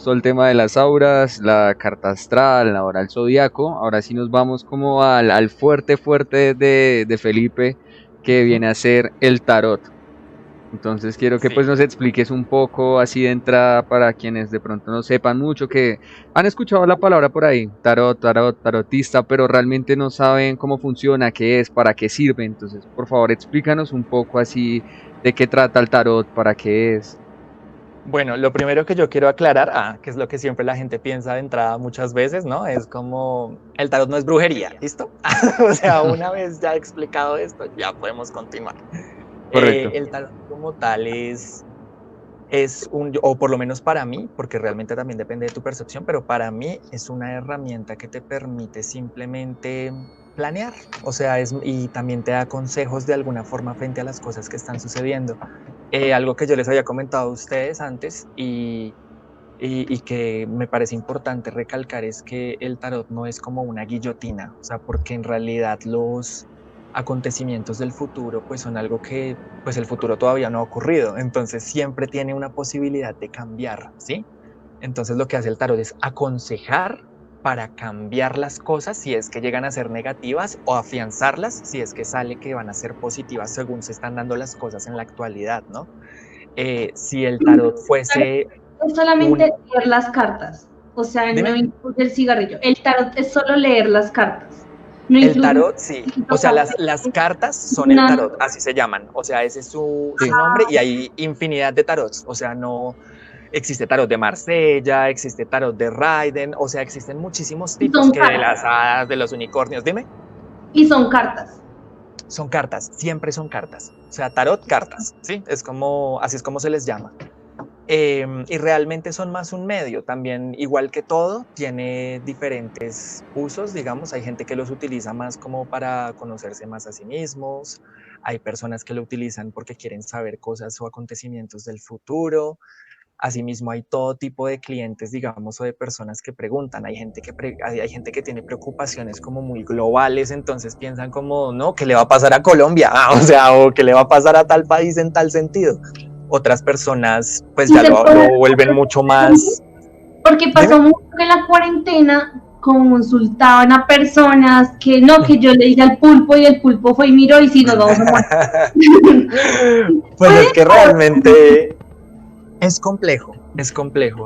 todo el tema de las auras, la carta astral, ahora el zodiaco. Ahora sí nos vamos como al fuerte, fuerte de Felipe, que viene a ser el tarot. Entonces quiero que pues Sí. nos expliques un poco así de entrada para quienes de pronto no sepan mucho, que han escuchado la palabra por ahí, tarot, tarot, tarotista, pero realmente no saben cómo funciona, qué es, para qué sirve. Entonces, por favor, explícanos un poco así de qué trata el tarot, para qué es. Bueno, lo primero que yo quiero aclarar, que es lo que siempre la gente piensa de entrada muchas veces, ¿no? Es como el tarot no es brujería, ¿listo? O sea, una vez ya explicado esto, ya podemos continuar. Correcto. El tarot como tal es o por lo menos para mí, porque realmente también depende de tu percepción, pero para mí es una herramienta que te permite simplemente planear, o sea, y también te da consejos de alguna forma frente a las cosas que están sucediendo. Algo que yo les había comentado a ustedes antes y que me parece importante recalcar es que el tarot no es como una guillotina, o sea, porque en realidad los acontecimientos del futuro pues son algo que pues el futuro todavía no ha ocurrido, entonces siempre tiene una posibilidad de cambiar, ¿sí? Entonces lo que hace el tarot es aconsejar para cambiar las cosas si es que llegan a ser negativas o afianzarlas si es que sale que van a ser positivas según se están dando las cosas en la actualidad, ¿no? Si el tarot fuese Es solamente un... leer las cartas, o sea, no Dime. incluye el cigarrillo. El tarot es solo leer las cartas, no El incluye tarot, sí. O sea, las cartas son el nada. tarot, así se llaman. O sea, ese es su Sí. nombre y hay infinidad de tarots. O sea, no existe tarot de Marsella, existe tarot de Raiden, o sea, existen muchísimos tipos Son que de las cartas, hadas, de los unicornios. Dime, y son cartas. son cartas, siempre son cartas. O sea, tarot, cartas, ¿sí? Es como, así es como se les llama. Y realmente son más un medio, también igual que todo, tiene diferentes usos, digamos, hay gente que los utiliza más como para conocerse más a sí mismos, hay personas que lo utilizan porque quieren saber cosas o acontecimientos del futuro, asimismo hay todo tipo de clientes, digamos, o de personas que preguntan, hay gente que tiene preocupaciones como muy globales, entonces piensan como, no, ¿qué le va a pasar a Colombia? O sea, o ¿qué le va a pasar a tal país en tal sentido? Otras personas pues Y ya se lo puede, vuelven mucho más... porque pasó Dime. mucho que en la cuarentena consultaban a personas que no, que yo le dije al pulpo y el pulpo fue y miró y si nos vamos a morir. Pues es que realmente es complejo,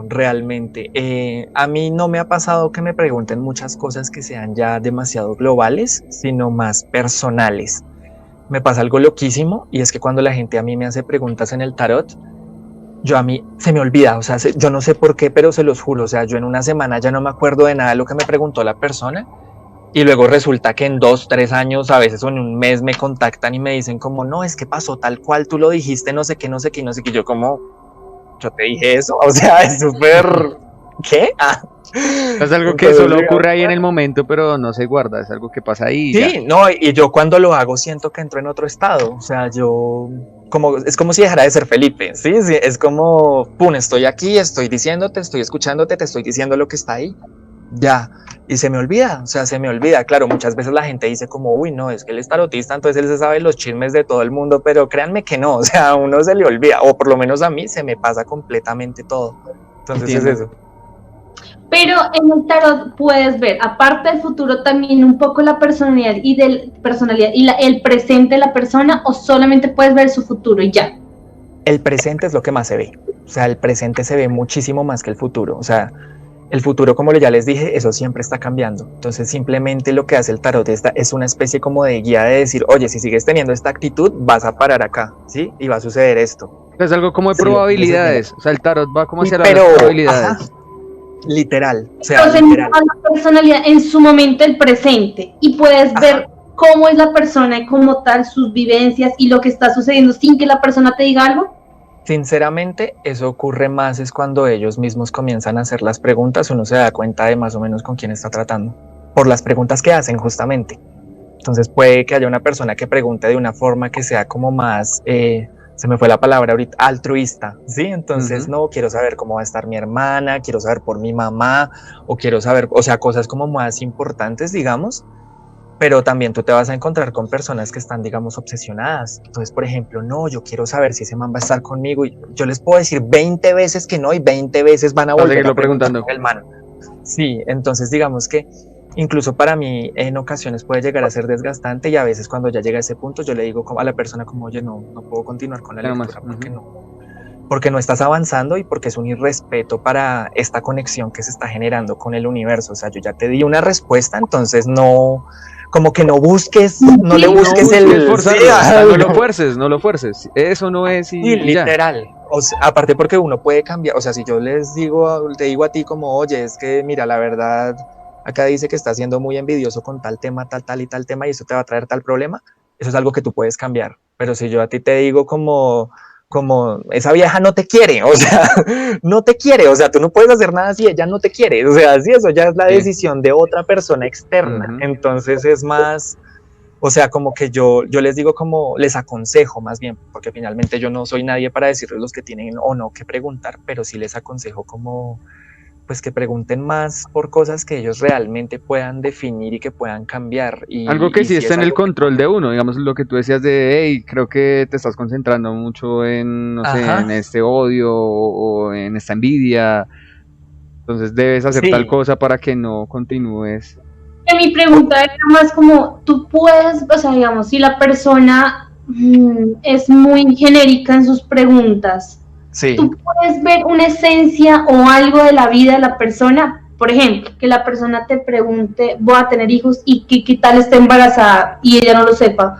realmente. A mí no me ha pasado que me pregunten muchas cosas que sean ya demasiado globales, sino más personales. Me pasa algo loquísimo y es que cuando la gente a mí me hace preguntas en el tarot, yo a mí se me olvida, o sea, yo no sé por qué, pero se los juro, o sea, yo en una semana ya no me acuerdo de nada de lo que me preguntó la persona y luego resulta que en 2, 3 años, a veces o en un mes me contactan y me dicen como, no, es que pasó tal cual, tú lo dijiste, no sé qué, no sé qué, no sé qué, yo como, yo te dije eso, o sea, es súper, ¿qué? Es algo que Entonces solo llega... ocurre ahí en el momento, pero no se guarda, es algo que pasa ahí y ya. Sí, no, y yo cuando lo hago siento que entro en otro estado, o sea, yo como es como si dejara de ser Felipe, ¿sí? Sí, es como, pum, estoy aquí, estoy diciéndote, estoy escuchándote, te estoy diciendo lo que está ahí, ya, y se me olvida, o sea, se me olvida, claro, muchas veces la gente dice como, uy, no, es que él es tarotista, entonces él se sabe los chismes de todo el mundo, pero créanme que no, o sea, a uno se le olvida, o por lo menos a mí se me pasa completamente todo, entonces es Entiendo. eso. Pero en el tarot puedes ver, aparte del futuro, también un poco la personalidad el presente de la persona, o solamente puedes ver su futuro y ya. El presente es lo que más se ve, o sea, el presente se ve muchísimo más que el futuro, o sea, el futuro, como ya les dije, eso siempre está cambiando. Entonces, simplemente lo que hace el tarot es una especie como de guía de decir, oye, si sigues teniendo esta actitud, vas a parar acá, ¿sí? Y va a suceder esto. Es algo como de Si lo sigues haciendo. probabilidades, o sea, el tarot va como Y hacia las pero, ajá, probabilidades. literal, o sea, Entonces, literal. la personalidad en su momento, el presente, y puedes Ajá. ver cómo es la persona y como tal, sus vivencias y lo que está sucediendo sin que la persona te diga algo. Sinceramente, eso ocurre más es cuando ellos mismos comienzan a hacer las preguntas, uno se da cuenta de más o menos con quién está tratando, por las preguntas que hacen justamente. Entonces puede que haya una persona que pregunte de una forma que sea como más, se me fue la palabra ahorita, altruista, ¿sí? Entonces, Ujú. no, quiero saber cómo va a estar mi hermana, quiero saber por mi mamá, o quiero saber, o sea, cosas como más importantes, digamos, pero también tú te vas a encontrar con personas que están, digamos, obsesionadas. Entonces, por ejemplo, no, yo quiero saber si ese man va a estar conmigo, y yo les puedo decir 20 veces que no, y 20 veces van a volver a preguntarme el man. Sí, entonces digamos que incluso para mí en ocasiones puede llegar a ser desgastante, y a veces cuando ya llega a ese punto yo le digo a la persona como, oye, no puedo continuar con la lectura porque no estás avanzando y porque es un irrespeto para esta conexión que se está generando con el universo. O sea, yo ya te di una respuesta, entonces no, como que no busques, no le busques no lo fuerces, eso no es y literal. O sea, aparte porque uno puede cambiar, o sea, si yo te digo a ti como, oye, es que mira, la verdad, acá dice que estás siendo muy envidioso con tal tema, tal y tal tema, y eso te va a traer tal problema, eso es algo que tú puedes cambiar. Pero si yo a ti te digo como esa vieja no te quiere, o sea, no te quiere, o sea, tú no puedes hacer nada si ella no te quiere, o sea, si eso ya es la decisión de otra persona externa, entonces es más, o sea, como que yo les digo como, les aconsejo más bien, porque finalmente yo no soy nadie para decirles los que tienen o no que preguntar, pero sí les aconsejo como, pues que pregunten más por cosas que ellos realmente puedan definir y que puedan cambiar. Algo que sí está en el control de uno, digamos lo que tú decías de, hey, creo que te estás concentrando mucho en, no sé, en este odio o en esta envidia, entonces debes hacer tal cosa para que no continúes. Mi pregunta era más como, tú puedes, o sea, digamos, si la persona es muy genérica en sus preguntas, tú puedes ver una esencia o algo de la vida de la persona. Por ejemplo, que la persona te pregunte, voy a tener hijos y qué tal está embarazada y ella no lo sepa.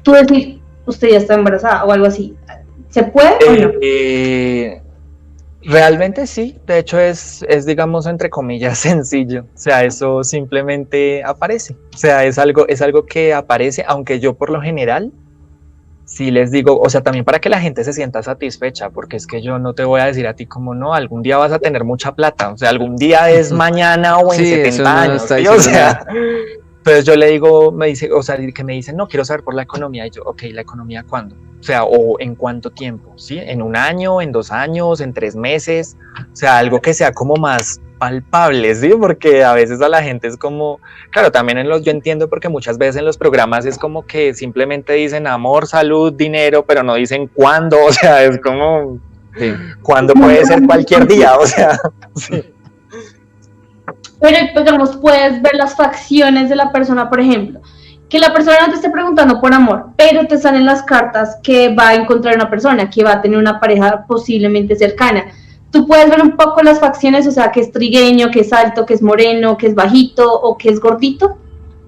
Tú decir, usted ya está embarazada o algo así. ¿Se puede o no? Realmente sí, de hecho es, digamos, entre comillas, sencillo. O sea, eso simplemente aparece. O sea, es algo que aparece, aunque yo por lo general sí les digo, o sea, también para que la gente se sienta satisfecha, porque es que yo no te voy a decir a ti como no, algún día vas a tener mucha plata, o sea, algún día es mañana o en 70 años, ¿sí? O sea, entonces yo le digo, me dice, o sea, que me dicen, no, quiero saber por la economía, y yo, ok, ¿la economía cuándo? O sea, o en cuánto tiempo, ¿sí? ¿En un año, en 2 años, en 3 meses? O sea, algo que sea como más palpable, ¿sí? Porque a veces a la gente es como, claro, también yo entiendo porque muchas veces en los programas es como que simplemente dicen amor, salud, dinero, pero no dicen cuándo, o sea, es como, cuándo puede ser cualquier día, o sea, sí. Pero, digamos, puedes ver las facciones de la persona, por ejemplo, que la persona no te esté preguntando por amor, pero te salen las cartas que va a encontrar una persona, que va a tener una pareja posiblemente cercana. Tú puedes ver un poco las facciones, o sea, que es trigueño, que es alto, que es moreno, que es bajito o que es gordito.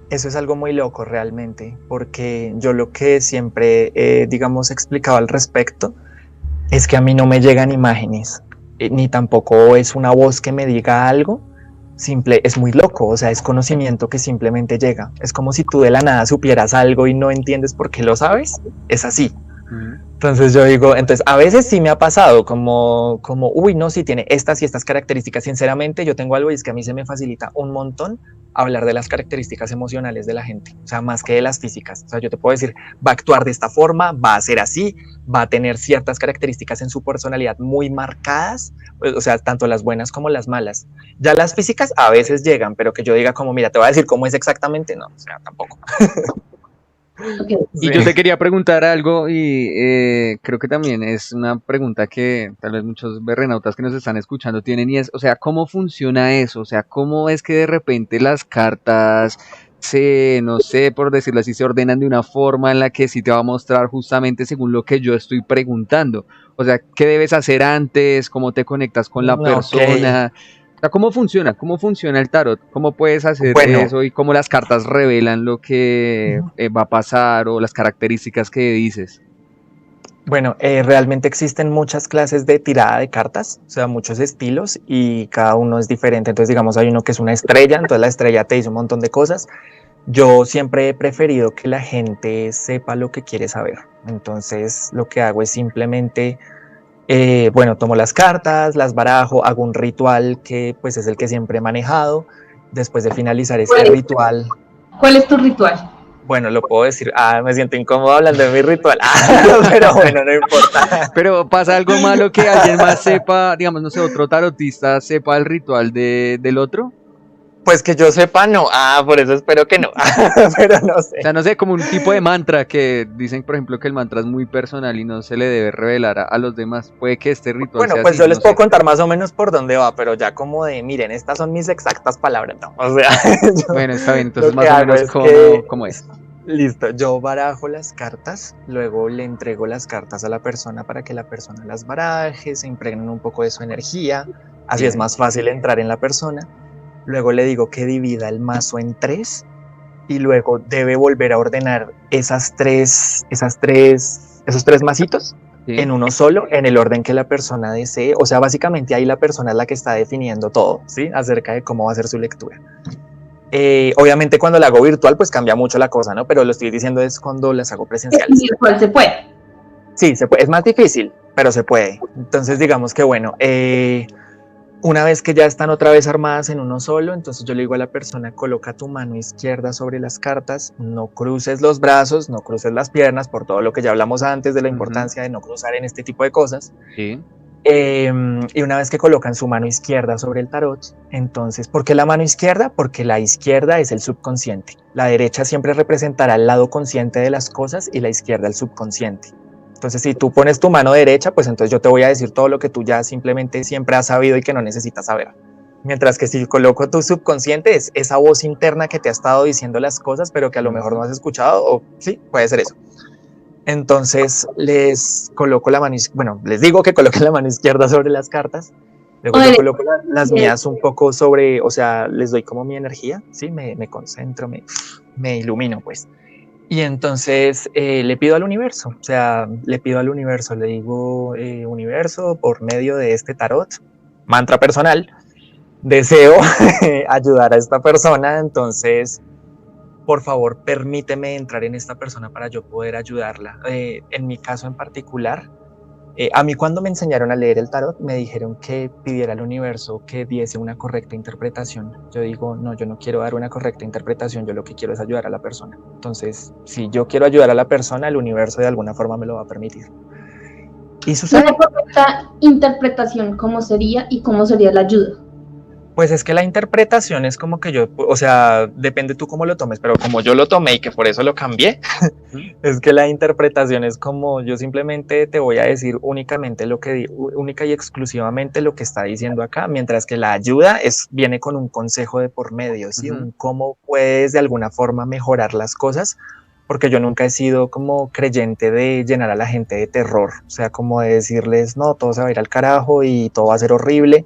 Eso es algo muy loco realmente, porque yo lo que siempre he, digamos, explicado al respecto es que a mí no me llegan imágenes, ni tampoco es una voz que me diga algo. Es muy loco, o sea, es conocimiento que simplemente llega. Es como si tú de la nada supieras algo y no entiendes por qué lo sabes. Es así. Entonces yo digo, entonces a veces sí me ha pasado como, uy, no, sí tiene estas y estas características. Sinceramente, yo tengo algo y es que a mí se me facilita un montón hablar de las características emocionales de la gente, o sea, más que de las físicas. O sea, yo te puedo decir, va a actuar de esta forma, va a ser así, va a tener ciertas características en su personalidad muy marcadas, o sea, tanto las buenas como las malas. Ya las físicas a veces llegan, pero que yo diga como, mira, te voy a decir cómo es exactamente, no, o sea, tampoco. Okay. Y yo te quería preguntar algo y creo que también es una pregunta que tal vez muchos berrenautas que nos están escuchando tienen y es, o sea, ¿cómo funciona eso? O sea, ¿cómo es que de repente las cartas no sé, por decirlo así, se ordenan de una forma en la que sí te va a mostrar justamente según lo que yo estoy preguntando? O sea, ¿qué debes hacer antes? ¿Cómo te conectas con la persona? O sea, ¿cómo funciona? ¿Cómo funciona el tarot? ¿Cómo puedes hacer eso y cómo las cartas revelan lo que va a pasar o las características que dices? Bueno, realmente existen muchas clases de tirada de cartas, o sea, muchos estilos y cada uno es diferente. Entonces, digamos, hay uno que es una estrella, entonces la estrella te dice un montón de cosas. Yo siempre he preferido que la gente sepa lo que quiere saber. Entonces, lo que hago es simplemente... bueno, tomo las cartas, las barajo, hago un ritual que pues es el que siempre he manejado. Después de finalizar este ritual... ¿Cuál es tu ritual? Bueno, lo puedo decir, me siento incómodo hablando de mi ritual, pero bueno, no importa. Pero pasa algo malo que alguien más sepa, digamos, no sé, otro tarotista sepa el ritual del otro. Pues que yo sepa, no. Por eso espero que no. Pero no sé. O sea, no sé, como un tipo de mantra que dicen, por ejemplo, que el mantra es muy personal y no se le debe revelar a los demás. Puede que este ritual Bueno, sea pues así, yo les no puedo sé. contar más o menos por dónde va, pero ya como de, miren, estas son mis exactas palabras, no. O sea, Bueno, está bien, lo entonces que más o hago menos es que, cómo es. listo, yo barajo las cartas, luego le entrego las cartas a la persona para que la persona las baraje, se impregnen un poco de su energía, así es Bien. más fácil entrar en la persona. Luego le digo que divida el mazo en 3 y luego debe volver a ordenar esos tres masitos ¿Sí? en uno solo, en el orden que la persona desee. O sea, básicamente ahí la persona es la que está definiendo todo, ¿sí? Acerca de cómo va a ser su lectura. Obviamente cuando la hago virtual, pues cambia mucho la cosa, ¿no? Pero lo estoy diciendo es cuando las hago presenciales. Virtual se puede. Sí, se puede. Es más difícil, pero se puede. Entonces, digamos que bueno, una vez que ya están otra vez armadas en uno solo, entonces yo le digo a la persona, coloca tu mano izquierda sobre las cartas, no cruces los brazos, no cruces las piernas, por todo lo que ya hablamos antes de la importancia de no cruzar en este tipo de cosas. Sí. Y una vez que colocan su mano izquierda sobre el tarot, entonces, ¿por qué la mano izquierda? Porque la izquierda es el subconsciente. La derecha siempre representará el lado consciente de las cosas y la izquierda el subconsciente. Entonces, si tú pones tu mano derecha, pues entonces yo te voy a decir todo lo que tú ya simplemente siempre has sabido y que no necesitas saber. Mientras que si coloco tu subconsciente, es esa voz interna que te ha estado diciendo las cosas, pero que a lo mejor no has escuchado, o sí, puede ser eso. Entonces les coloco la mano, bueno, les digo que coloquen la mano izquierda sobre las cartas, luego yo coloco las mías un poco sobre, o sea, les doy como mi energía, ¿sí? Me concentro, me ilumino, pues. Y entonces le pido al universo, o sea, le pido al universo, le digo, universo, por medio de este tarot, mantra personal, deseo ayudar a esta persona, entonces, por favor, permíteme entrar en esta persona para yo poder ayudarla. En mi caso en particular, a mí cuando me enseñaron a leer el tarot, me dijeron que pidiera al universo que diese una correcta interpretación. Yo digo, no, yo no quiero dar una correcta interpretación, yo lo que quiero es ayudar a la persona. Entonces, si yo quiero ayudar a la persona, el universo de alguna forma me lo va a permitir. Y sucede. Una correcta interpretación, ¿cómo sería y cómo sería la ayuda? Pues es que la interpretación es como que yo, o sea, depende tú cómo lo tomes, pero como yo lo tomé y que por eso lo cambié, es que la interpretación es como yo simplemente te voy a decir únicamente lo que única y exclusivamente lo que está diciendo acá, mientras que la ayuda viene con un consejo de por medio, ¿sí? Un cómo puedes de alguna forma mejorar las cosas, porque yo nunca he sido como creyente de llenar a la gente de terror, o sea, como de decirles, no, todo se va a ir al carajo y todo va a ser horrible.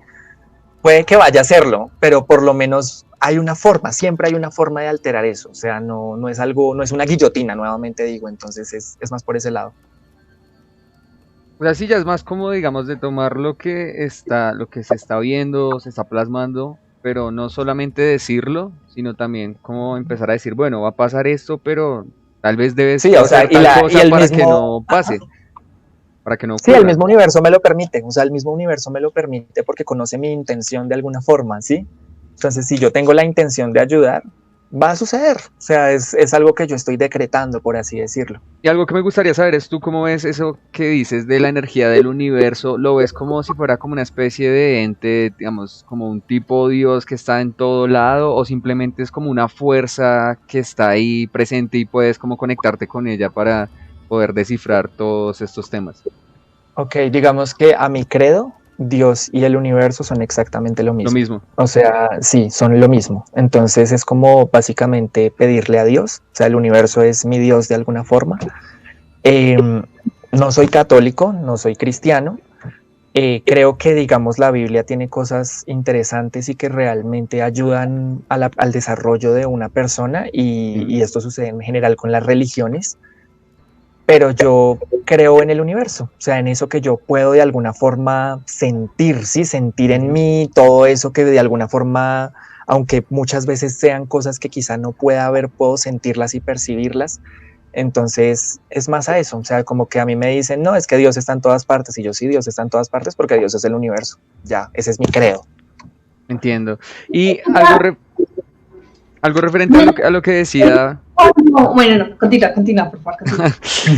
Puede que vaya a hacerlo, pero por lo menos hay una forma, siempre hay una forma de alterar eso, o sea, no es algo, no es una guillotina, nuevamente digo, entonces es más por ese lado. O sea, sí, ya es más como, digamos, de tomar lo que se está viendo, se está plasmando, pero no solamente decirlo, sino también como empezar a decir, bueno, va a pasar esto, pero tal vez debes sí, o sea, hacer tal cosa para mismo, que no pase. Para que no ocurra. Sí, el mismo universo me lo permite, o sea, el mismo universo me lo permite porque conoce mi intención de alguna forma, ¿sí? Entonces, si yo tengo la intención de ayudar, va a suceder, o sea, es algo que yo estoy decretando, por así decirlo. Y algo que me gustaría saber es tú cómo ves eso que dices de la energía del universo, ¿lo ves como si fuera como una especie de ente, digamos, como un tipo Dios que está en todo lado, o simplemente es como una fuerza que está ahí presente y puedes como conectarte con ella para poder descifrar todos estos temas? Ok, digamos que a mi credo, Dios y el universo son exactamente lo mismo. Lo mismo. O sea, sí, son lo mismo. Entonces es como básicamente pedirle a Dios, o sea, el universo es mi Dios de alguna forma. No soy católico, no soy cristiano. Creo que, digamos, la Biblia tiene cosas interesantes y que realmente ayudan al desarrollo de una persona y esto sucede en general con las religiones. Pero yo creo en el universo, o sea, en eso que yo puedo de alguna forma sentir, ¿sí? Sentir en mí todo eso que de alguna forma, aunque muchas veces sean cosas que quizá no pueda ver, puedo sentirlas y percibirlas. Entonces es más a eso, o sea, como que a mí me dicen, no, es que Dios está en todas partes, y yo sí, Dios está en todas partes porque Dios es el universo, ya, ese es mi credo. Entiendo. Y algo referente a lo que decía Bueno, no, continúa, por favor. Continúa.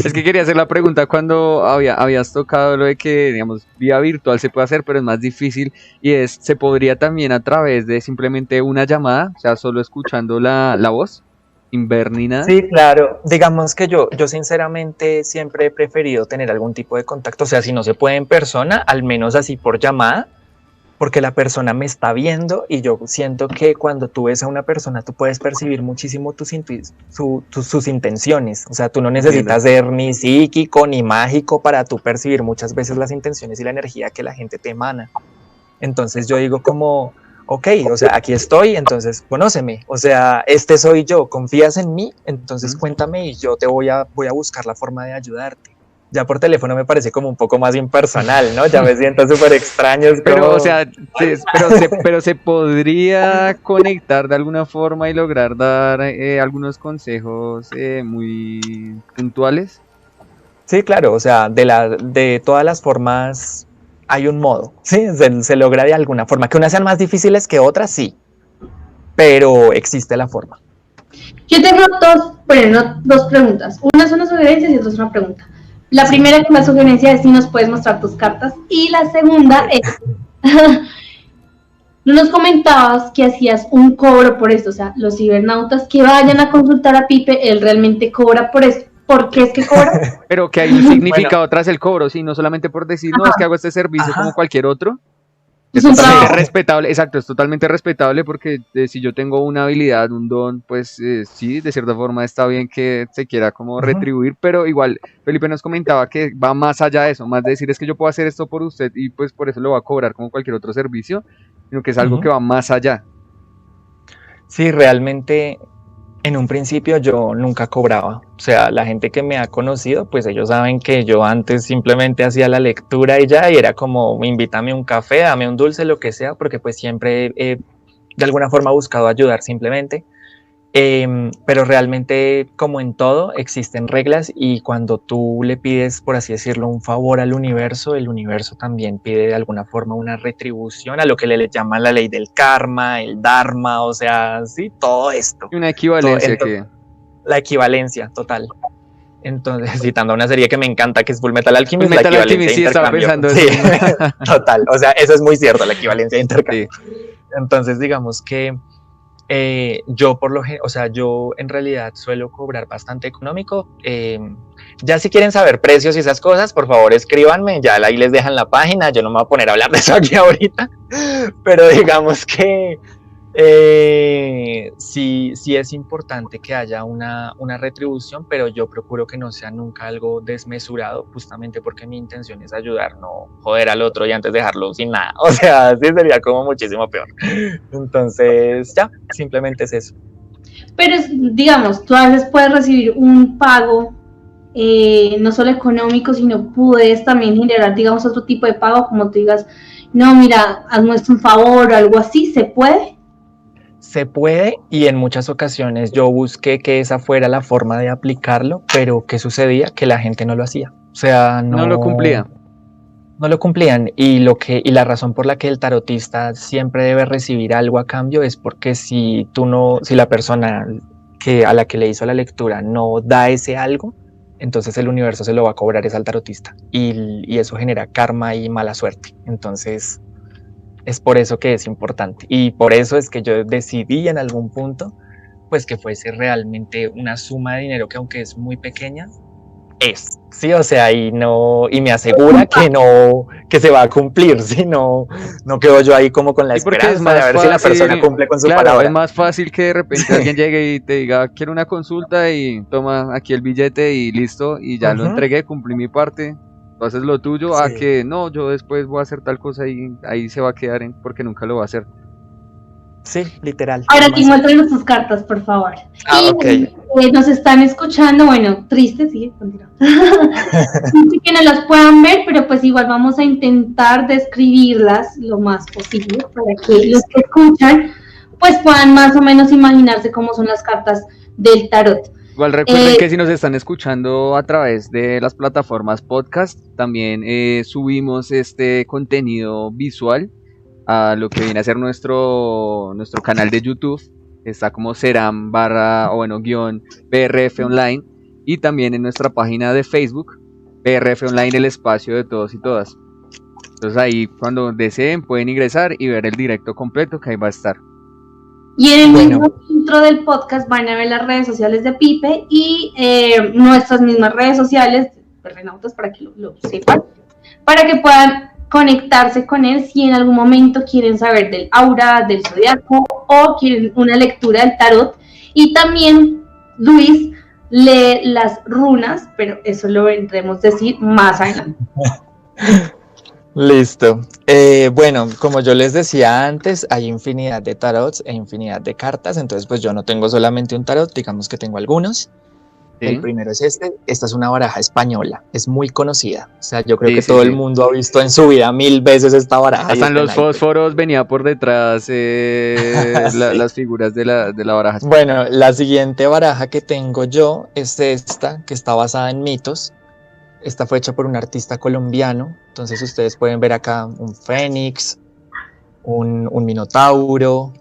Es que quería hacer la pregunta cuando habías tocado lo de que, digamos, vía virtual se puede hacer, pero es más difícil, y ¿se podría también a través de simplemente una llamada, o sea, solo escuchando la voz, sin ver ni nada? Sí, claro. Digamos que yo sinceramente siempre he preferido tener algún tipo de contacto, o sea, si no se puede en persona, al menos así por llamada, porque la persona me está viendo y yo siento que cuando tú ves a una persona tú puedes percibir muchísimo sus intenciones, o sea, tú no necesitas ser ni psíquico ni mágico para tú percibir muchas veces las intenciones y la energía que la gente te emana. Entonces yo digo como, ok, o sea, aquí estoy, entonces conóceme, o sea, este soy yo, confías en mí, entonces cuéntame y yo te voy a buscar la forma de ayudarte. Ya por teléfono me parece como un poco más impersonal, ¿no? Ya me siento súper extraño. Pero, como... o sea, pero se podría conectar de alguna forma y lograr dar algunos consejos muy puntuales. Sí, claro, o sea, de todas las formas hay un modo, ¿sí? Se logra de alguna forma. Que unas sean más difíciles que otras, sí, pero existe la forma. Yo tengo dos preguntas. Una es una sugerencia y otra es una pregunta. La primera, que la sugerencia es si nos puedes mostrar tus cartas. Y la segunda es, no nos comentabas que hacías un cobro por esto. O sea, los cibernautas que vayan a consultar a Pipe, él realmente cobra por esto. ¿Por qué es que cobra? Pero que hay un significado tras el cobro, sí, no solamente por decir, no, es que hago este servicio como cualquier otro. Es totalmente respetable, exacto, es totalmente respetable porque si yo tengo una habilidad, un don, pues sí, de cierta forma está bien que se quiera como retribuir, pero igual Felipe nos comentaba que va más allá de eso, más de decir es que yo puedo hacer esto por usted y pues por eso lo va a cobrar como cualquier otro servicio, sino que es algo que va más allá. Sí, realmente en un principio yo nunca cobraba, o sea, la gente que me ha conocido, pues ellos saben que yo antes simplemente hacía la lectura y ya, y era como, invítame un café, dame un dulce, lo que sea, porque pues siempre he de alguna forma buscado ayudar simplemente, pero realmente como en todo existen reglas y cuando tú le pides, por así decirlo, un favor al universo, el universo también pide de alguna forma una retribución a lo que le llaman la ley del karma, el dharma, o sea, sí, todo esto. Y una equivalencia La equivalencia total. Entonces, citando una serie que me encanta, que es Full Metal Alchemist, Full Metal la equivalencia Alchemist, sí, de intercambio. estaba pensando sí, total, o sea, eso es muy cierto, la equivalencia de intercambio. Sí. Entonces, digamos que yo o sea, yo en realidad suelo cobrar bastante económico. Ya si quieren saber precios y esas cosas, por favor escríbanme, ya ahí les dejan la página, yo no me voy a poner a hablar de eso aquí ahorita, pero digamos que sí es importante que haya una retribución, pero yo procuro que no sea nunca algo desmesurado, justamente porque mi intención es ayudar, no joder al otro y antes dejarlo sin nada, o sea, sí sería como muchísimo peor. Entonces, ya, simplemente es eso. Pero digamos, tú a veces puedes recibir un pago, no solo económico, sino puedes también generar, digamos, otro tipo de pago, como tú digas, no, mira, hazme un favor o algo así, ¿se puede? Se puede, y en muchas ocasiones yo busqué que esa fuera la forma de aplicarlo, pero ¿qué sucedía? Que la gente no lo hacía, o sea, no lo cumplía. No lo cumplían, y la razón por la que el tarotista siempre debe recibir algo a cambio es porque si la persona a la que le hizo la lectura no da ese algo, entonces el universo se lo va a cobrar al tarotista, y eso genera karma y mala suerte. Entonces es por eso que es importante, y por eso es que yo decidí en algún punto pues que fuese realmente una suma de dinero que, aunque es muy pequeña, sí, o sea, y me asegura que se va a cumplir, ¿sí? No quedo yo ahí como con la esperanza de ver si la persona cumple con su palabra. Es más fácil que de repente alguien llegue y te diga, quiero una consulta y toma aquí el billete y listo, y ya lo entregué, cumplí mi parte, tú haces lo tuyo, a que no, yo después voy a hacer tal cosa y ahí se va a quedar porque nunca lo va a hacer. Sí, literal. Ahora sí, muéstranos tus cartas, por favor. Okay. Nos están escuchando, bueno, triste, sí, continúa. Que no las puedan ver, pero pues igual vamos a intentar describirlas lo más posible para que los que escuchan pues puedan más o menos imaginarse cómo son las cartas del tarot. Igual recuerden que si nos están escuchando a través de las plataformas podcast, también subimos este contenido visual a lo que viene a ser nuestro canal de YouTube. está como Seram barra, o bueno, guión PRF Online, y también en nuestra página de Facebook, PRF Online, el espacio de todos y todas. Entonces ahí cuando deseen pueden ingresar y ver el directo completo, que ahí va a estar. Y en el mismo intro del podcast van a ver las redes sociales de Pipe y nuestras mismas redes sociales de Renautas, para que lo sepan, para que puedan conectarse con él si en algún momento quieren saber del aura, del zodiaco o quieren una lectura del tarot. Y también Luis lee las runas, pero eso lo vendremos a decir más adelante. Listo. Bueno, como yo les decía antes, hay infinidad de tarots e infinidad de cartas, entonces pues yo no tengo solamente un tarot, digamos que tengo algunos. ¿Sí? El primero es esta es una baraja española, es muy conocida, o sea, yo creo que todo el mundo ha visto en su vida 1000 veces esta baraja. Hasta en los fósforos venía por detrás las figuras de la baraja española. Bueno, la siguiente baraja que tengo yo es esta, que está basada en mitos. Esta fue hecha por un artista colombiano, entonces ustedes pueden ver acá un fénix, un minotauro.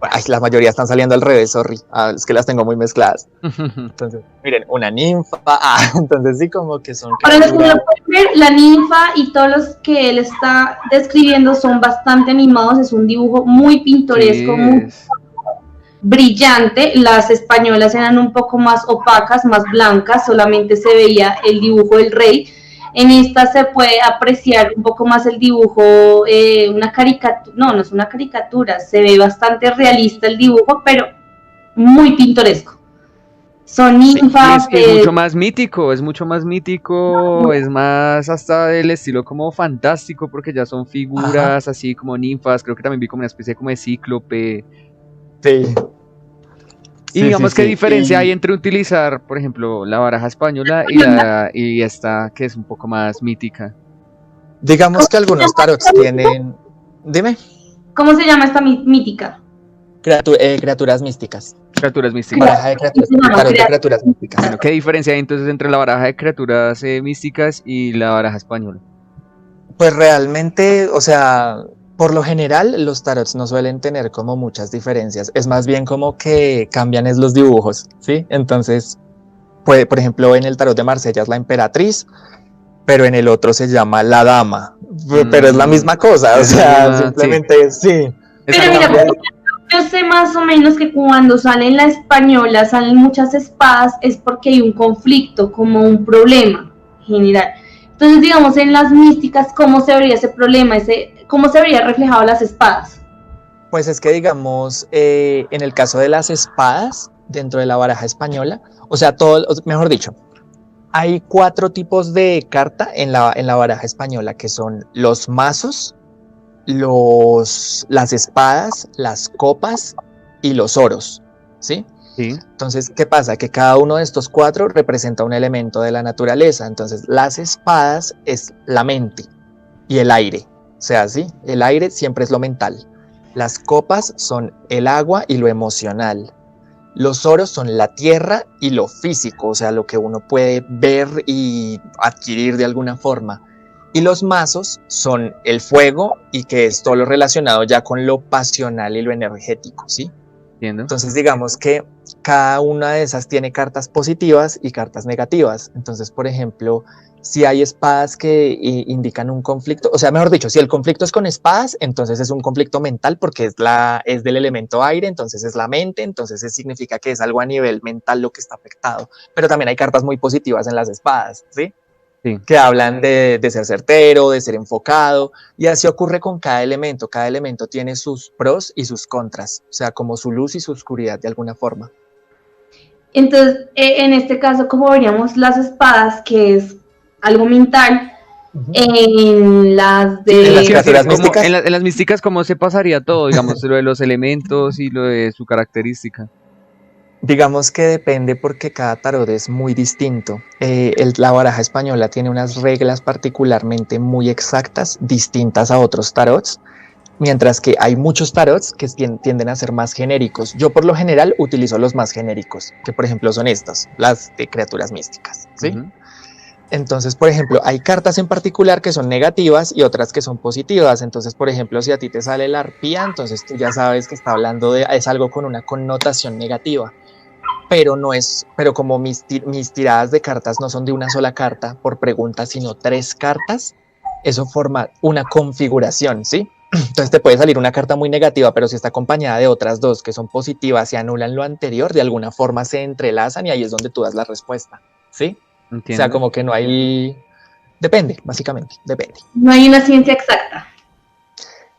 Ay, la mayoría están saliendo al revés, sorry, es que las tengo muy mezcladas. Entonces, miren, una ninfa, entonces sí, como que son... Ahora lo pueden ver, la ninfa y todos los que él está describiendo son bastante animados, es un dibujo muy pintoresco, muy brillante. Las españolas eran un poco más opacas, más blancas, solamente se veía el dibujo del rey. En esta se puede apreciar un poco más el dibujo, una caricatura, no es una caricatura, se ve bastante realista el dibujo, pero muy pintoresco. Son ninfas. Sí, es mucho más mítico, es más hasta del estilo como fantástico, porque ya son figuras así como ninfas, creo que también vi como una especie como de cíclope. Sí. Y digamos, ¿qué diferencia hay entre utilizar, por ejemplo, la baraja española y esta que es un poco más mítica? Digamos que algunos tarots tienen... Dime. ¿Cómo se llama esta mítica? Criaturas místicas. Criaturas místicas. Baraja de criaturas místicas. Bueno, ¿qué diferencia hay entonces entre la baraja de criaturas místicas y la baraja española? Pues realmente, o sea... Por lo general, los tarots no suelen tener como muchas diferencias, es más bien como que cambian los dibujos, ¿sí? Entonces, por ejemplo, en el tarot de Marsella es la emperatriz, pero en el otro se llama la dama, pero es la misma cosa, o sea, simplemente sí. Pero mira, yo sé más o menos que cuando sale en la española, salen muchas espadas, es porque hay un conflicto, como un problema general. Entonces, digamos, en las místicas, ¿cómo se vería ese problema? ¿Cómo se vería reflejado las espadas? Pues es que, digamos, en el caso de las espadas, dentro de la baraja española, o sea, mejor dicho, hay 4 tipos de carta en la baraja española, que son los mazos, las espadas, las copas y los oros, ¿sí? Sí. Entonces, ¿qué pasa? Que cada uno de estos 4 representa un elemento de la naturaleza. Entonces, las espadas es la mente y el aire. O sea, sí, el aire siempre es lo mental. Las copas son el agua y lo emocional. Los oros son la tierra y lo físico, o sea, lo que uno puede ver y adquirir de alguna forma. Y los mazos son el fuego y que es todo lo relacionado ya con lo pasional y lo energético, ¿sí? Entiendo. Entonces, digamos que cada una de esas tiene cartas positivas y cartas negativas. Entonces, por ejemplo, si hay espadas que indican un conflicto, o sea, mejor dicho, si el conflicto es con espadas, entonces es un conflicto mental porque es del elemento aire, entonces es la mente, entonces significa que es algo a nivel mental lo que está afectado. Pero también hay cartas muy positivas en las espadas, ¿sí? Sí. Que hablan de ser certero, de ser enfocado, y así ocurre con cada elemento tiene sus pros y sus contras, o sea, como su luz y su oscuridad de alguna forma. Entonces, en este caso, como veríamos las espadas, que es algo mental, en las de... ¿En las criaturas místicas? En las místicas, ¿cómo se pasaría todo? Digamos, lo de los elementos y lo de su característica. Digamos que depende porque cada tarot es muy distinto. La baraja española tiene unas reglas particularmente muy exactas, distintas a otros tarots, mientras que hay muchos tarots que tienden a ser más genéricos. Yo por lo general utilizo los más genéricos, que por ejemplo son estas, las de criaturas místicas, ¿sí? Entonces, por ejemplo, hay cartas en particular que son negativas y otras que son positivas. Entonces, por ejemplo, si a ti te sale la arpía, entonces tú ya sabes que está hablando es algo con una connotación negativa. Pero no es, pero como mis tiradas de cartas no son de una sola carta por pregunta, sino 3 cartas, eso forma una configuración, ¿sí? Entonces te puede salir una carta muy negativa, pero si está acompañada de otras 2 que son positivas y anulan lo anterior, de alguna forma se entrelazan y ahí es donde tú das la respuesta, ¿sí? Entiendo. O sea, como que no hay... Depende, básicamente, depende. No hay una ciencia exacta.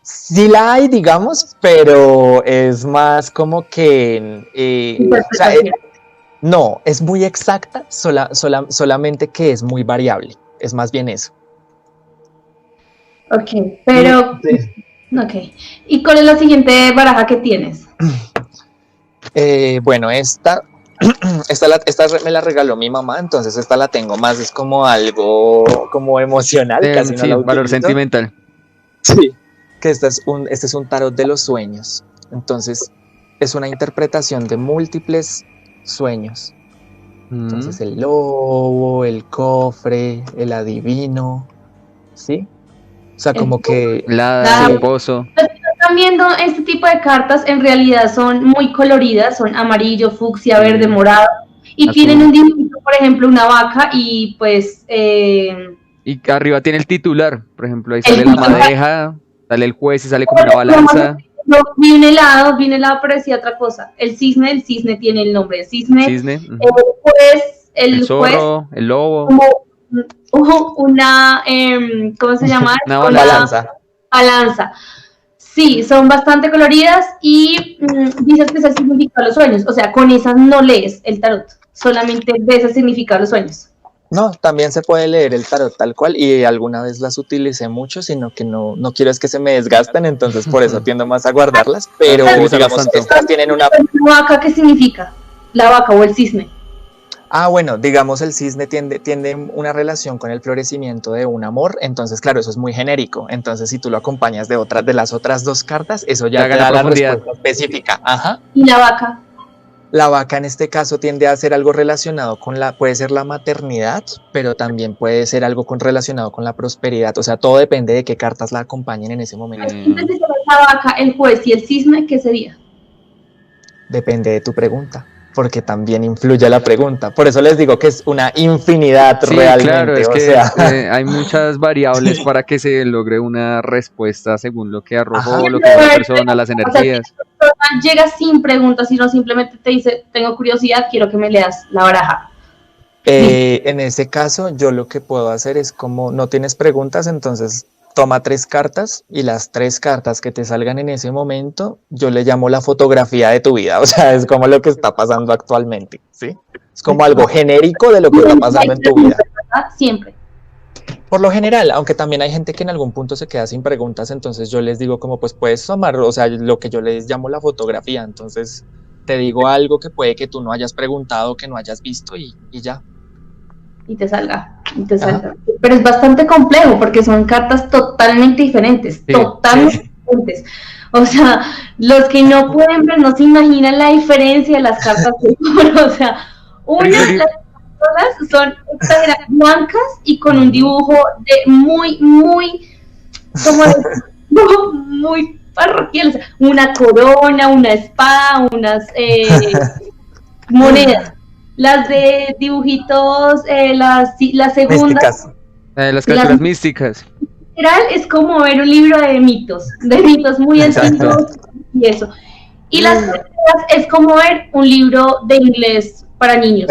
Sí la hay, digamos, pero es más como que... o sea, no, es muy exacta, solamente que es muy variable. Es más bien eso. Ok, pero... Ok. ¿Y cuál es la siguiente baraja que tienes? Bueno, esta me la regaló mi mamá, entonces esta la tengo más, es como algo como emocional, casi sí, no la valor sentimental. Sí, que este es un tarot de los sueños, entonces es una interpretación de múltiples sueños. Entonces el lobo, el cofre, el adivino, ¿sí? O sea, como que... el pozo. Los que están viendo este tipo de cartas en realidad son muy coloridas, son amarillo, fucsia, verde, morado, y tienen un dibujito, por ejemplo, una vaca y pues... Y arriba tiene el titular, por ejemplo, ahí sale la madeja, sale el juez y sale como una balanza. No, vi un helado, pero decía otra cosa. El cisne tiene el nombre de cisne. El zorro, el lobo. Como una, ¿cómo se llama? Una balanza. Balanza. Sí, son bastante coloridas y dices que es el significado de los sueños. O sea, con esas no lees el tarot, solamente ves el significado de los sueños. No, también se puede leer el tarot tal cual y alguna vez las utilicé mucho, sino que no quiero es que se me desgasten, entonces por eso tiendo más a guardarlas, pero digamos, estas tienen una... ¿La vaca qué significa? ¿La vaca o el cisne? Ah, bueno, digamos el cisne tiende una relación con el florecimiento de un amor, entonces claro, eso es muy genérico, entonces si tú lo acompañas de las otras 2 cartas, eso ya te da la respuesta específica. Ajá. ¿Y la vaca? La vaca en este caso tiende a ser algo relacionado con puede ser la maternidad, pero también puede ser algo relacionado con la prosperidad. O sea, todo depende de qué cartas la acompañen en ese momento. Entonces, la vaca, el juez y el cisne, ¿qué sería? Depende de tu pregunta, porque también influye la pregunta. Por eso les digo que es una infinidad realmente. Claro, es que hay muchas variables para que se logre una respuesta según lo que arrojó, lo que es la persona, las energías. O sea, llega sin preguntas, sino simplemente te dice, tengo curiosidad, quiero que me leas la baraja. En ese caso, yo lo que puedo hacer es como no tienes preguntas, entonces toma 3 cartas y las 3 cartas que te salgan en ese momento, yo le llamo la fotografía de tu vida, o sea, es como lo que está pasando actualmente, ¿sí? Es como algo genérico de lo que está pasando en tu vida. Siempre. Por lo general, aunque también hay gente que en algún punto se queda sin preguntas, entonces yo les digo como pues puedes tomar, o sea, lo que yo les llamo la fotografía, entonces te digo algo que puede que tú no hayas preguntado, que no hayas visto y ya. Y te salga. Pero es bastante complejo porque son cartas totalmente diferentes, diferentes. O sea, los que no pueden ver no se imaginan la diferencia de las cartas. O sea, las son blancas y con un dibujo de muy parroquial, o sea, una corona, una espada, unas monedas. Las de dibujitos, las segundas. Las criaturas místicas. Literal es como ver un libro de mitos muy antiguos y eso. Y las criaturas es como ver un libro de inglés para niños.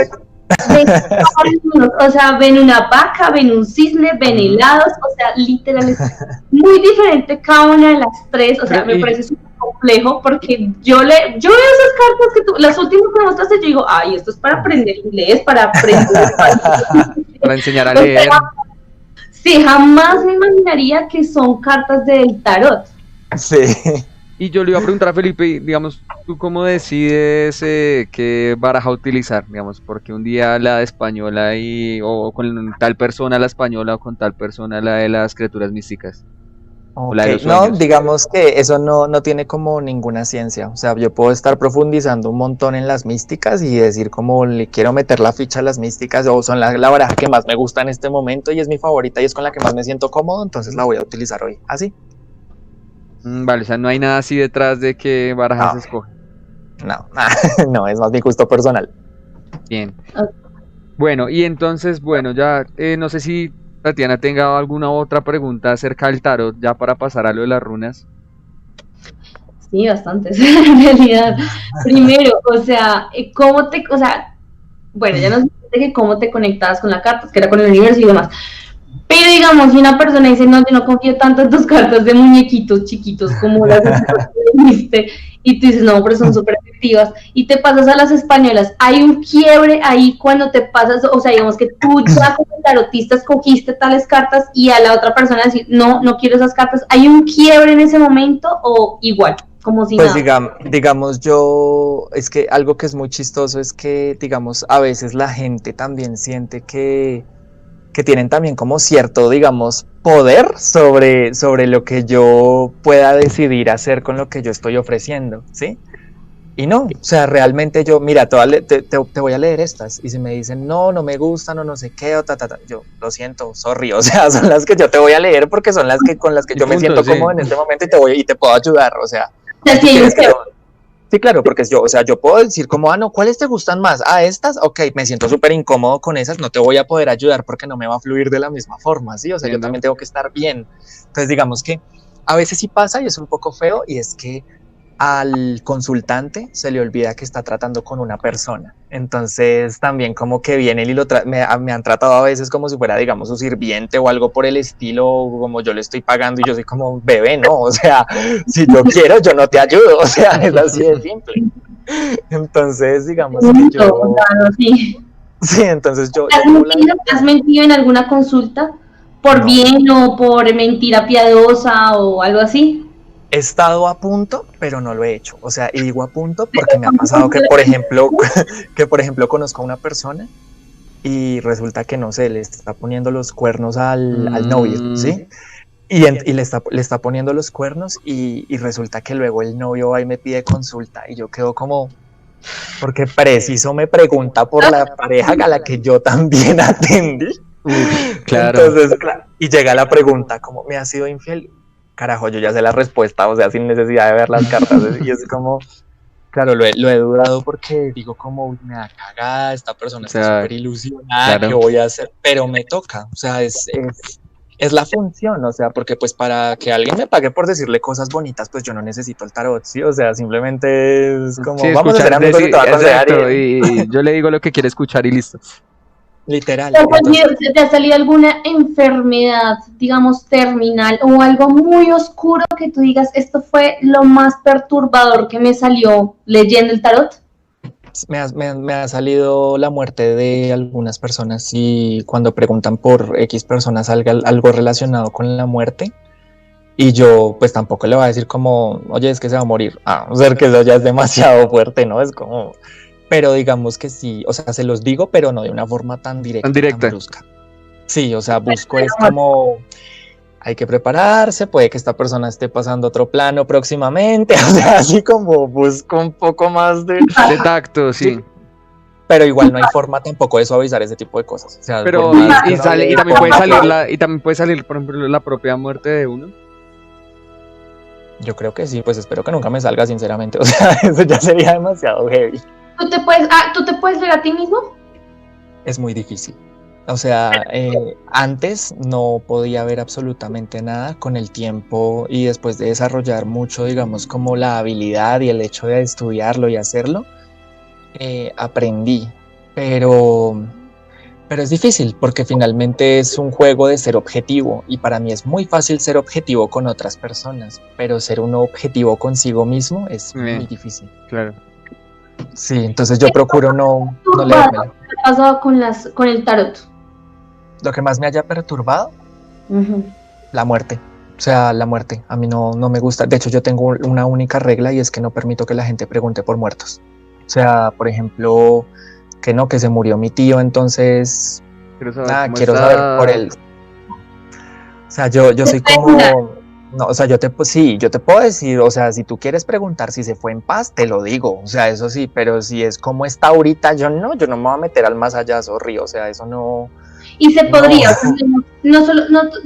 O sea, ven una vaca, ven un cisne, ven helados, o sea, literal es muy diferente cada una de las 3, o sea, me parece súper complejo porque yo veo esas cartas que tú, las últimas que mostraste, yo digo, ay, esto es para aprender inglés, para aprender para enseñar a leer. Sí, jamás me imaginaría que son cartas del tarot. Sí. Y yo le iba a preguntar a Felipe, digamos, ¿tú cómo decides qué baraja utilizar? Digamos, porque un día la de española o con tal persona la española o con tal persona la de las criaturas místicas. o la de los No, sueños. digamos que eso no tiene como ninguna ciencia. O sea, yo puedo estar profundizando un montón en las místicas y decir como le quiero meter la ficha a las místicas o son la baraja que más me gusta en este momento y es mi favorita y es con la que más me siento cómodo, entonces la voy a utilizar hoy. Así. Vale, o sea, no hay nada así detrás de qué barajas se escoge. No, no, es más mi gusto personal. Bien. Ok. Bueno, y entonces, bueno, ya no sé si Tatiana tenga alguna otra pregunta acerca del tarot, ya para pasar a lo de las runas. Sí, bastantes, en realidad. Primero, o sea, bueno, ya nos dijiste que cómo te conectabas con la carta, que era con el universo y demás. Pero digamos, si una persona dice, no, yo no confío tanto en tus cartas de muñequitos chiquitos como las que viste, y tú dices, no, pero son súper efectivas, y te pasas a las españolas, hay un quiebre ahí cuando te pasas, o sea, digamos que tú ya como tarotista escogiste tales cartas y a la otra persona decir, no, no quiero esas cartas, ¿hay un quiebre en ese momento o igual? Como si Pues nada. digamos, es que algo que es muy chistoso es que, digamos, a veces la gente también siente que tienen también como cierto, digamos, poder sobre lo que yo pueda decidir hacer con lo que yo estoy ofreciendo, ¿sí? Y no, o sea, realmente yo, mira, te voy a leer estas, y si me dicen, no me gustan, o no sé qué, o yo, lo siento, sorry, o sea, son las que yo te voy a leer porque son las que con las que Y yo me punto, siento sí. cómodo en este momento y te puedo ayudar, o sea, Ya si tú sí hay un quieres que quiebre. Sí, claro, porque yo, o sea, yo puedo decir como, no, ¿cuáles te gustan más? Estas, ok, me siento súper incómodo con esas, no te voy a poder ayudar porque no me va a fluir de la misma forma, ¿sí? O sea, yo Entiendo. también tengo que estar bien. Entonces, digamos que a veces sí pasa y es un poco feo y es que al consultante se le olvida que está tratando con una persona. Entonces también como que viene y me han tratado a veces como si fuera, digamos, su sirviente o algo por el estilo, como yo le estoy pagando y yo soy como bebé, ¿no? O sea, si yo quiero, yo no te ayudo. O sea, es así de simple. Entonces, digamos que yo... Claro, sí. Sí, entonces yo ¿Has tengo la... mentido? ¿Has mentido en alguna consulta? ¿Por No, bien o por mentira piadosa o algo así? he estado a punto, pero no lo he hecho. O sea, y digo a punto porque me ha pasado que, por ejemplo, conozco a una persona y resulta que, no sé, le está poniendo los cuernos al novio, ¿sí? Y le está poniendo los cuernos y resulta que luego el novio va y me pide consulta y yo quedo como, porque preciso me pregunta por la pareja a la que yo también atendí. Claro. Entonces, y llega la pregunta, como, ¿me has sido infiel? Carajo, yo ya sé la respuesta, o sea, sin necesidad de ver las cartas. Y es como, claro, lo he dudado porque digo como, me da cagada, esta persona está súper ilusionada, claro. ¿qué voy a hacer? Pero me toca, o sea, es la función, o sea, porque pues para que alguien me pague por decirle cosas bonitas, pues yo no necesito el tarot, ¿sí? O sea, simplemente es como, Sí, vamos a ser amigos y te va a aconsejar. exacto, y yo le digo lo que quiere escuchar y listo. Literal. ¿Te ha salido alguna enfermedad, digamos, terminal o algo muy oscuro que tú digas, esto fue lo más perturbador que me salió leyendo el tarot? Me ha salido la muerte de algunas personas y cuando preguntan por X personas algo relacionado con la muerte y yo pues tampoco le voy a decir como, oye, es que se va a morir. O sea, que eso ya es demasiado fuerte, ¿no? Es como... Pero digamos que sí, o sea, se los digo, pero no de una forma tan directa. Tan brusca. Sí, o sea, busco es como... Hay que prepararse, puede que esta persona esté pasando a otro plano próximamente, o sea, así como busco un poco más de tacto, sí. Pero igual no hay forma tampoco de suavizar ese tipo de cosas. O sea, pero y también puede salir, por ejemplo, la propia muerte de uno. Yo creo que sí, pues espero que nunca me salga, sinceramente. O sea, eso ya sería demasiado heavy. ¿Tú te puedes ver a ti mismo? Es muy difícil. O sea, antes no podía ver absolutamente nada. Con el tiempo y después de desarrollar mucho, digamos, como la habilidad y el hecho de estudiarlo y hacerlo, aprendí. Pero es difícil porque finalmente es un juego de ser objetivo y para mí es muy fácil ser objetivo con otras personas, pero ser uno objetivo consigo mismo es muy difícil. Claro. Sí, entonces yo procuro no leérmela. ¿Qué ha pasado con el tarot? Lo que más me haya perturbado, la muerte. O sea, la muerte. A mí no me gusta. De hecho, yo tengo una única regla y es que no permito que la gente pregunte por muertos. O sea, por ejemplo, que se murió mi tío, entonces quiero saber por él. O sea, yo soy como, No, o sea, yo te puedo decir, o sea, si tú quieres preguntar si se fue en paz, te lo digo, o sea, eso sí, pero si es como está ahorita, yo no me voy a meter al más allá, sorry, o sea, eso no. Y se podría, no solo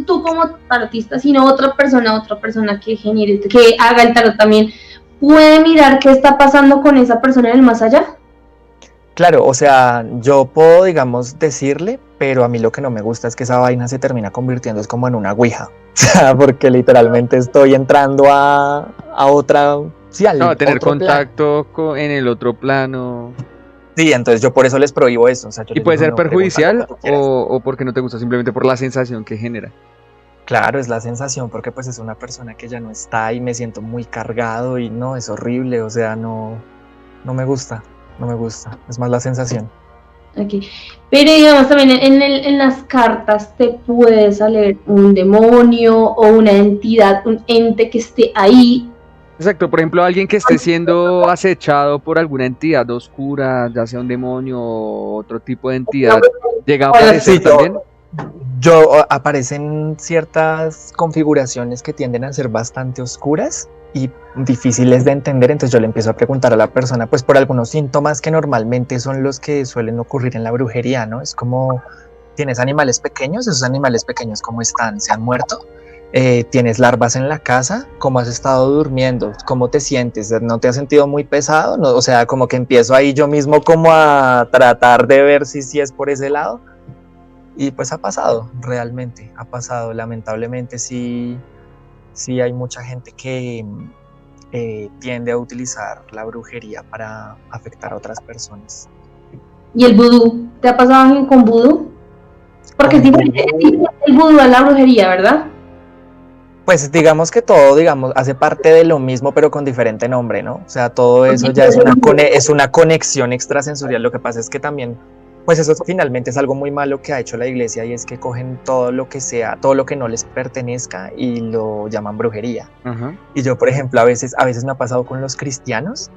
tú como artista, sino otra persona que genere, que haga el tarot también, ¿puede mirar qué está pasando con esa persona en el más allá? Claro, o sea, yo puedo, digamos, decirle, pero a mí lo que no me gusta es que esa vaina se termina convirtiendo es como en una ouija, o sea, porque literalmente estoy entrando a otra, sí, no, tener contacto en el otro plano. Sí, entonces yo por eso les prohíbo eso. O sea, ¿Y puede ser perjudicial o porque no te gusta, simplemente por la sensación que genera? Claro, es la sensación porque pues es una persona que ya no está y me siento muy cargado y no, es horrible, o sea, no me gusta, es más la sensación. Okay. Pero digamos también en las cartas te puede salir un demonio o una entidad, un ente que esté ahí. Exacto, por ejemplo, alguien que esté siendo acechado por alguna entidad oscura, ya sea un demonio o otro tipo de entidad, ¿llega a aparecer sí, también? Aparecen ciertas configuraciones que tienden a ser bastante oscuras y difíciles de entender, entonces yo le empiezo a preguntar a la persona pues por algunos síntomas que normalmente son los que suelen ocurrir en la brujería, ¿no? Es como, ¿tienes animales pequeños? ¿Esos animales pequeños cómo están? ¿Se han muerto? ¿Tienes larvas en la casa? ¿Cómo has estado durmiendo? ¿Cómo te sientes? ¿No te has sentido muy pesado? No, o sea, como que empiezo ahí yo mismo como a tratar de ver si es por ese lado. Y pues ha pasado, realmente, ha pasado. Lamentablemente sí hay mucha gente que tiende a utilizar la brujería para afectar a otras personas. ¿Y el vudú? ¿Te ha pasado con vudú? Porque es diferente el vudú a la brujería, ¿verdad? Pues digamos que todo, hace parte de lo mismo, pero con diferente nombre, ¿no? O sea, todo eso ya es una conexión extrasensorial. Lo que pasa es que también, pues eso finalmente es algo muy malo que ha hecho la iglesia, y es que cogen todo lo que sea, todo lo que no les pertenezca y lo llaman brujería. Uh-huh. Y yo, por ejemplo, a veces me ha pasado con los cristianos,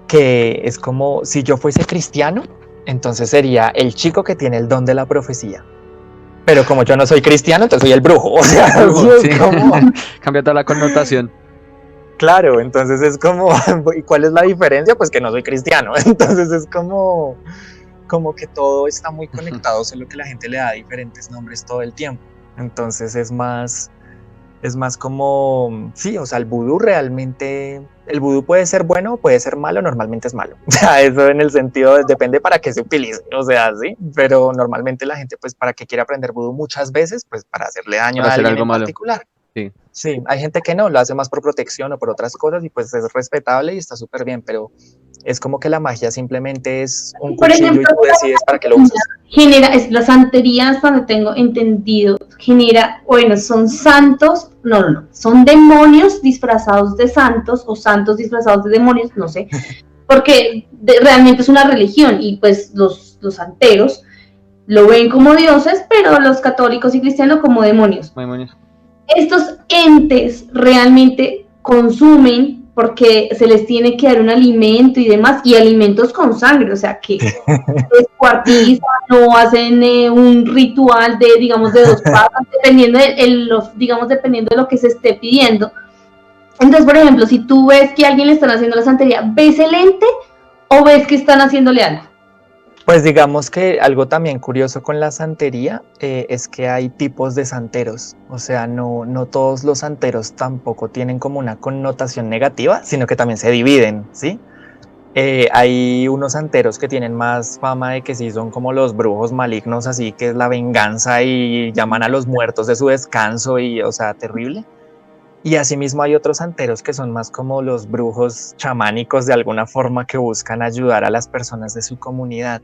que es como si yo fuese cristiano, entonces sería el chico que tiene el don de la profecía. Pero como yo no soy cristiano, entonces soy el brujo. O sea, sí. Como... cambia toda la connotación. Claro, entonces es como, ¿y cuál es la diferencia? Pues que no soy cristiano. Entonces es como que todo está muy conectado, solo que la gente le da diferentes nombres todo el tiempo. Entonces es más como, sí, o sea, el vudú puede ser bueno o puede ser malo, normalmente es malo. O sea, eso en el sentido de, depende para qué se utilice, o sea, sí, pero normalmente la gente, pues, para qué quiere aprender vudú muchas veces, pues, para hacerle daño a alguien en particular. Sí, hay gente que no, lo hace más por protección o por otras cosas y pues es respetable y está súper bien, pero es como que la magia simplemente es un cuchillo y tú decides para qué lo usas. Es la santería, hasta donde tengo entendido, son santos, son demonios disfrazados de santos o santos disfrazados de demonios, no sé, porque realmente es una religión y pues los santeros lo ven como dioses, pero los católicos y cristianos como demonios. Estos entes realmente consumen porque se les tiene que dar un alimento y demás, y alimentos con sangre, o sea que descuartizan o hacen un ritual de 2 patas, dependiendo dependiendo de lo que se esté pidiendo. Entonces, por ejemplo, si tú ves que a alguien le están haciendo la santería, ¿ves el ente o ves que están haciéndole algo? Pues digamos que algo también curioso con la santería es que hay tipos de santeros, o sea, no todos los santeros tampoco tienen como una connotación negativa, sino que también se dividen, ¿sí? Hay unos santeros que tienen más fama de que sí son como los brujos malignos, así que es la venganza y llaman a los muertos de su descanso y, o sea, terrible. Y asimismo hay otros santeros que son más como los brujos chamánicos de alguna forma, que buscan ayudar a las personas de su comunidad.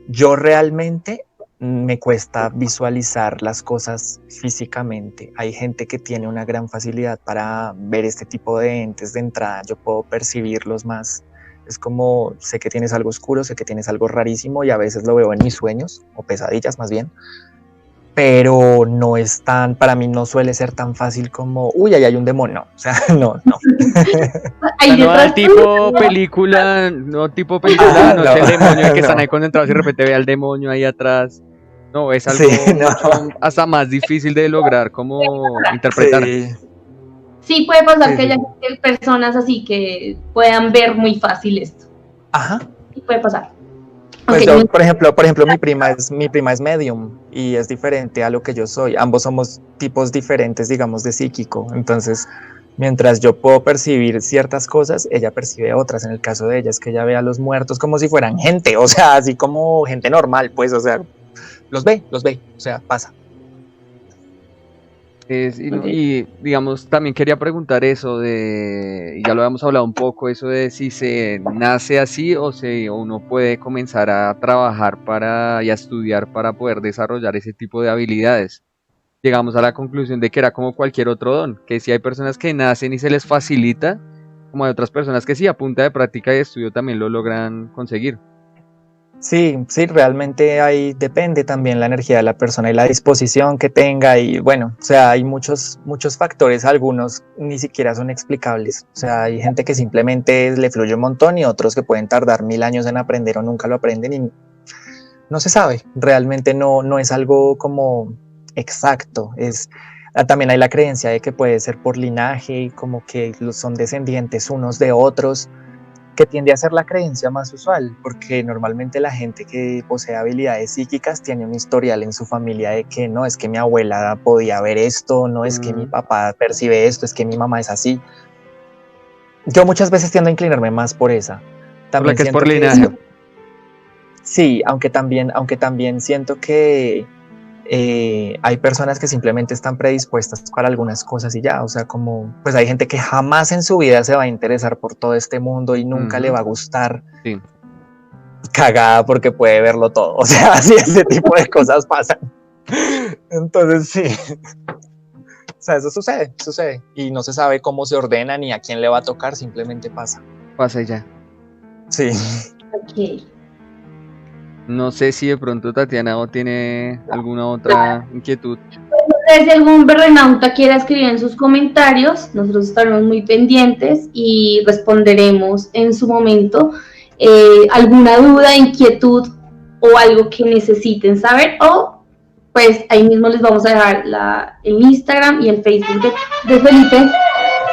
Yo realmente me cuesta visualizar las cosas físicamente. Hay gente que tiene una gran facilidad para ver este tipo de entes de entrada. Yo puedo percibirlos más. Es como, sé que tienes algo oscuro, sé que tienes algo rarísimo, y a veces lo veo en mis sueños, o pesadillas más bien. Pero no es para mí no suele ser tan fácil como, uy, ahí hay un demonio, o sea, no. No tipo película, no, el demonio que están ahí concentrados y de repente ve al demonio ahí atrás. No, es algo mucho, hasta más difícil de lograr como interpretar. Sí, puede pasar que haya personas así que puedan ver muy fácil esto. Ajá. Sí, puede pasar. Pues yo, por ejemplo, mi prima es medium y es diferente a lo que yo soy. Ambos somos tipos diferentes, digamos, de psíquico. Entonces, mientras yo puedo percibir ciertas cosas, ella percibe otras. En el caso de ella es que ella ve a los muertos como si fueran gente, o sea, así como gente normal, pues, o sea, los ve, o sea, pasa. Y digamos, también quería preguntar eso y ya lo habíamos hablado un poco, eso de si se nace así o uno puede comenzar a trabajar y a estudiar para poder desarrollar ese tipo de habilidades. Llegamos a la conclusión de que era como cualquier otro don, que si hay personas que nacen y se les facilita, como hay otras personas que sí, a punta de práctica y estudio también lo logran conseguir. Sí, realmente ahí depende también la energía de la persona y la disposición que tenga y bueno, o sea, hay muchos factores, algunos ni siquiera son explicables, o sea, hay gente que simplemente le fluye un montón y otros que pueden tardar 1000 años en aprender o nunca lo aprenden y no se sabe, realmente no es algo como exacto, también hay la creencia de que puede ser por linaje, como que son descendientes unos de otros, que tiende a ser la creencia más usual, porque normalmente la gente que posee habilidades psíquicas tiene un historial en su familia de que no, es que mi abuela podía ver esto, no es que mi papá percibe esto, es que mi mamá es así. Yo muchas veces tiendo a inclinarme más por esa. También por la que es por linaje. Sí, aunque también siento que hay personas que simplemente están predispuestas para algunas cosas y ya, o sea, como pues hay gente que jamás en su vida se va a interesar por todo este mundo y nunca le va a gustar, sí, cagada porque puede verlo todo, o sea, así ese tipo de cosas pasan. Entonces sí, o sea, eso sucede y no se sabe cómo se ordena ni a quién le va a tocar, simplemente pasa y ya. Sí. Ok. No sé si de pronto Tatiana o tiene alguna otra inquietud. Si algún berrenauta quiera escribir en sus comentarios, nosotros estaremos muy pendientes y responderemos en su momento alguna duda, inquietud o algo que necesiten saber, o pues ahí mismo les vamos a dejar el Instagram y el Facebook de Felipe.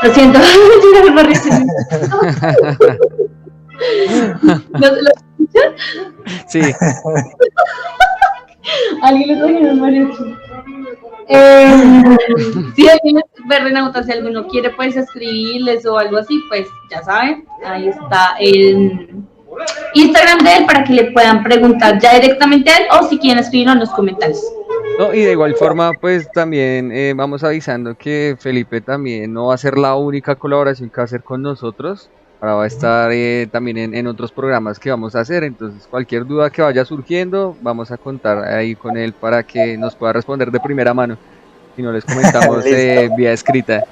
Lo siento, ¿Lo escuchan? Sí. ¿Alguien le trajeron el mariachi? Si alguien si alguno quiere pues escribirles o algo así, pues ya saben, ahí está el Instagram de él para que le puedan preguntar ya directamente a él o si quieren escribirlo en los comentarios. No, y de igual forma, pues también vamos avisando que Felipe también no va a ser la única colaboración que va a hacer con nosotros. Ahora va a estar también en otros programas que vamos a hacer. Entonces, cualquier duda que vaya surgiendo, vamos a contar ahí con él para que nos pueda responder de primera mano y no les comentamos vía escrita.